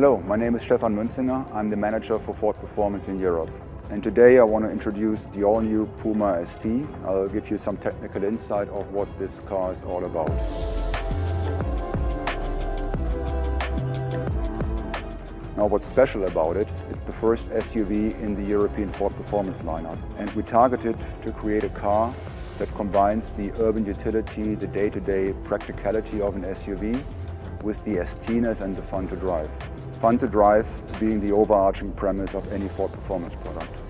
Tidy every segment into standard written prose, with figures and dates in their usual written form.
Hello, my name is Stefan Münzinger. I'm the manager for Ford Performance in Europe. And today I want to introduce the all-new Puma ST. I'll give you some technical insight of what this car is all about. Now what's special about it, it's the first SUV in the European Ford Performance lineup. And we targeted to create a car that combines the urban utility, the day-to-day practicality of an SUV with the ST-ness and the fun to drive. Fun to drive being the overarching premise of any Ford Performance product.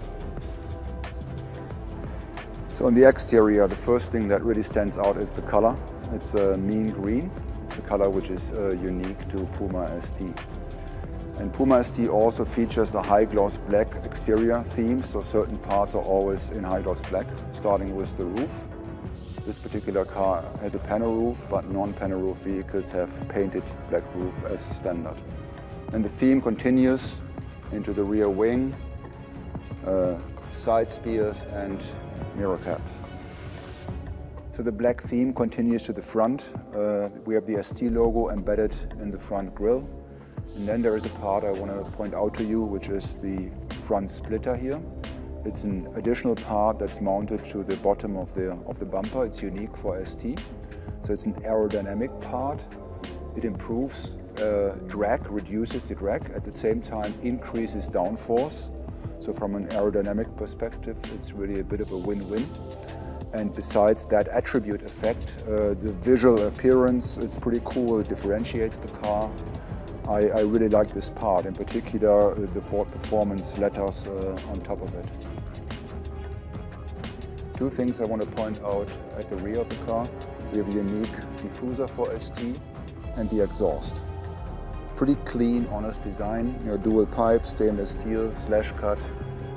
So on the exterior, the first thing that really stands out is the color. It's a mean green. It's a color which is unique to Puma ST. And Puma ST also features a high gloss black exterior theme, so certain parts are always in high gloss black, starting with the roof. This particular car has a panel roof, but non-panel roof vehicles have painted black roof as standard. And the theme continues into the rear wing, side spears and mirror caps. So the black theme continues to the front. We have the ST logo embedded in the front grille. And then there is a part I want to point out to you, which is the front splitter here. It's an additional part that's mounted to the bottom of the bumper. It's unique for ST. So it's an aerodynamic part. It improves drag, reduces the drag, at the same time increases downforce. So from an aerodynamic perspective, it's really a bit of a win-win. And besides that attribute effect, the visual appearance is pretty cool. It differentiates the car. I really like this part, in particular the Ford Performance letters on top of it. Two things I want to point out at the rear of the car. We have a unique diffuser for ST and the exhaust. Pretty clean, honest design, dual pipe, stainless steel, slash cut,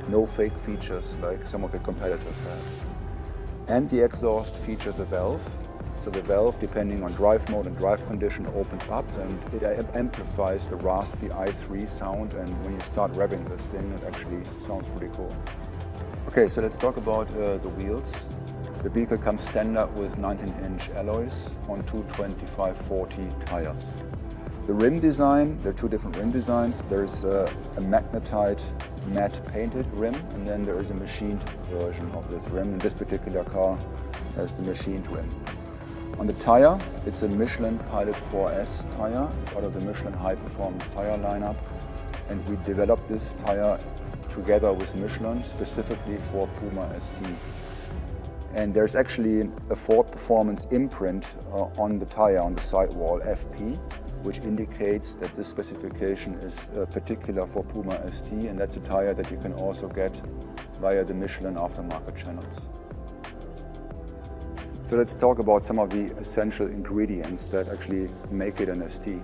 no fake features like some of the competitors have. And the exhaust features a valve. So the valve, depending on drive mode and drive condition, opens up and it amplifies the raspy i3 sound, and when you start revving this thing, it actually sounds pretty cool. Okay, so let's talk about the wheels. The vehicle comes standard with 19-inch alloys on 225/40 tires. The rim design, there are two different rim designs. There's a magnetite matte painted rim, and then there is a machined version of this rim. And this particular car has the machined rim. On the tire, it's a Michelin Pilot 4S tire. It's out of the Michelin High Performance tire lineup. And we developed this tire together with Michelin, specifically for Puma ST. And there's actually a Ford Performance imprint on the tire, on the sidewall, FP, which indicates that this specification is particular for Puma ST, and that's a tire that you can also get via the Michelin aftermarket channels. So let's talk about some of the essential ingredients that actually make it an ST.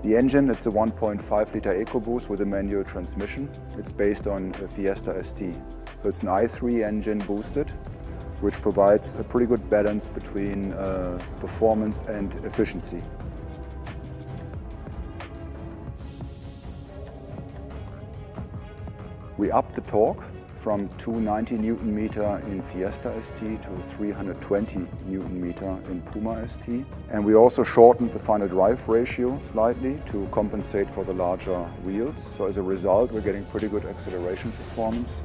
The engine, it's a 1.5-liter EcoBoost with a manual transmission. It's based on a Fiesta ST. So it's an i3 engine boosted, which provides a pretty good balance between performance and efficiency. We upped the torque from 290 Nm in Fiesta ST to 320 Nm in Puma ST. And we also shortened the final drive ratio slightly to compensate for the larger wheels. So as a result, we're getting pretty good acceleration performance.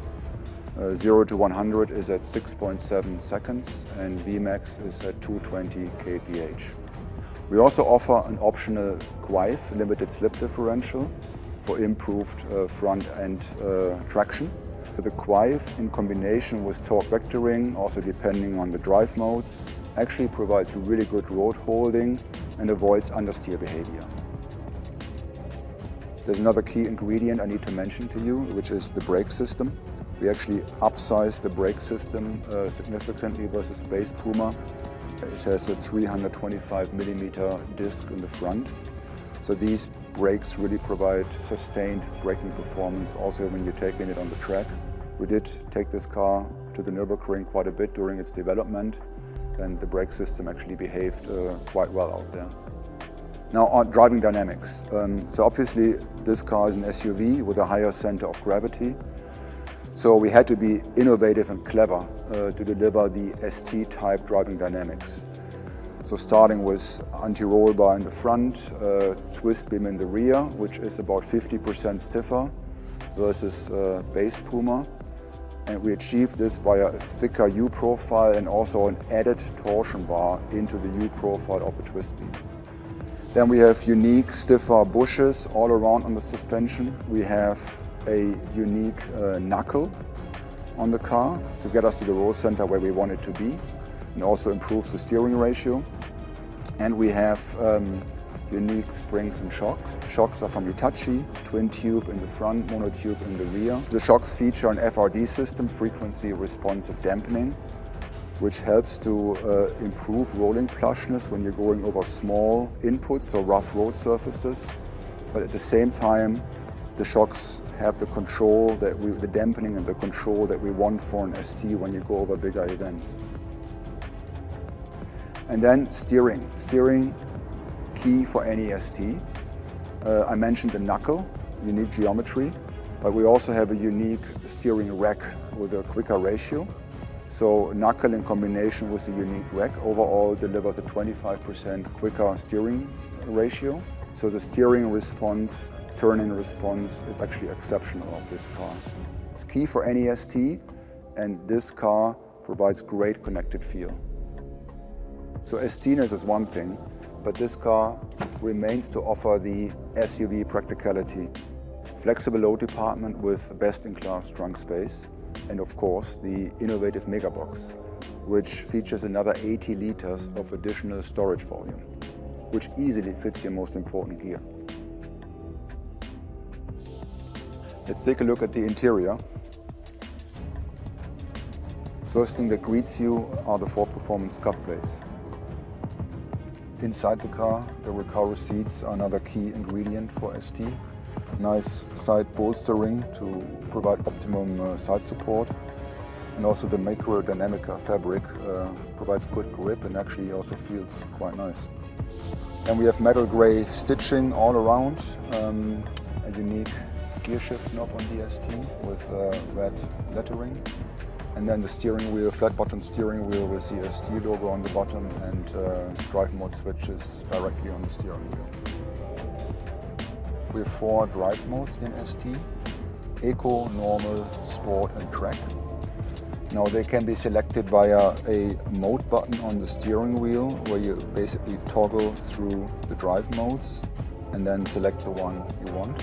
0 to 100 is at 6.7 seconds and Vmax is at 220 kph. We also offer an optional QAIF limited slip differential for improved front end traction. The QAIF in combination with torque vectoring, also depending on the drive modes, actually provides really good road holding and avoids understeer behavior. There's another key ingredient I need to mention to you, which is the brake system. We actually upsized the brake system significantly versus base Puma. It has a 325mm disc in the front. So these brakes really provide sustained braking performance also when you're taking it on the track. We did take this car to the Nürburgring quite a bit during its development, and the brake system actually behaved quite well out there. Now on driving dynamics. So obviously this car is an SUV with a higher center of gravity. So we had to be innovative and clever to deliver the ST-type driving dynamics. So starting with anti-roll bar in the front, twist beam in the rear, which is about 50% stiffer versus base Puma. And we achieve this via a thicker U profile and also an added torsion bar into the U profile of the twist beam. Then we have unique stiffer bushes all around on the suspension. We have a unique knuckle on the car to get us to the roll center where we want it to be, and also improves the steering ratio. And we have unique springs and shocks. Shocks are from Hitachi, twin tube in the front, monotube in the rear. The shocks feature an FRD system, frequency responsive dampening, which helps to improve rolling plushness when you're going over small inputs or rough road surfaces. But at the same time, the shocks have the control the dampening and the control that we want for an ST when you go over bigger events. And then steering. Steering, key for any ST. I mentioned the knuckle, unique geometry, but we also have a unique steering rack with a quicker ratio. So knuckle in combination with a unique rack overall delivers a 25% quicker steering ratio. So the steering response, turn-in response is actually exceptional of this car. It's key for any ST, and this car provides great connected feel. So ST-ness is one thing, but this car remains to offer the SUV practicality. Flexible load department with best-in-class trunk space, and of course the innovative Megabox, which features another 80 liters of additional storage volume, which easily fits your most important gear. Let's take a look at the interior. First thing that greets you are the Ford Performance scuff plates. Inside the car, the recount seats are another key ingredient for ST. Nice side bolstering to provide optimum side support. And also the Microdynamica fabric provides good grip and actually also feels quite nice. And we have metal gray stitching all around, a unique gear shift knob on the ST with red lettering. And then the steering wheel, flat bottom steering wheel with the ST logo on the bottom, and drive mode switches directly on the steering wheel. We have 4 drive modes in ST: Eco, Normal, Sport and Track. Now they can be selected via a mode button on the steering wheel, where you basically toggle through the drive modes and then select the one you want.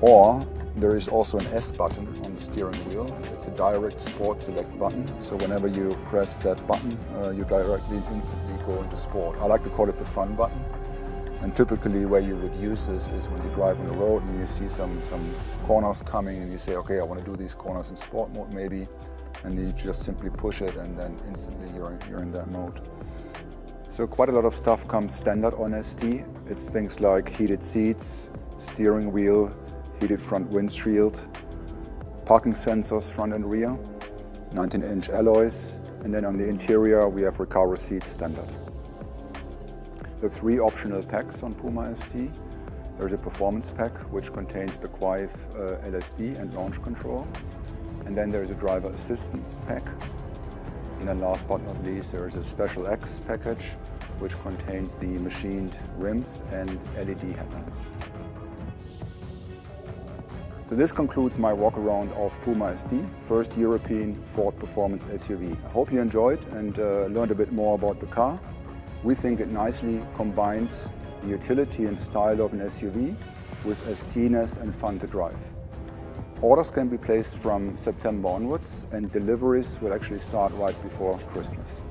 Or there is also an S button on the steering wheel. It's a direct sport select button. So whenever you press that button, you directly instantly go into sport. I like to call it the fun button. And typically where you would use this is when you drive on the road and you see some corners coming and you say, okay, I want to do these corners in sport mode maybe. And you just simply push it and then instantly you're in that mode. So quite a lot of stuff comes standard on ST. It's things like heated seats, steering wheel, heated front windshield, parking sensors front and rear, 19-inch alloys, and then on the interior we have Recaro seats standard. The 3 optional packs on Puma ST. There's a performance pack which contains the Quive LSD and launch control, and then there's a driver assistance pack, and then last but not least there is a Special X package which contains the machined rims and LED headlamps. So this concludes my walk around of Puma ST, first European Ford Performance SUV. I hope you enjoyed and learned a bit more about the car. We think it nicely combines the utility and style of an SUV with ST-ness and fun to drive. Orders can be placed from September onwards, and deliveries will actually start right before Christmas.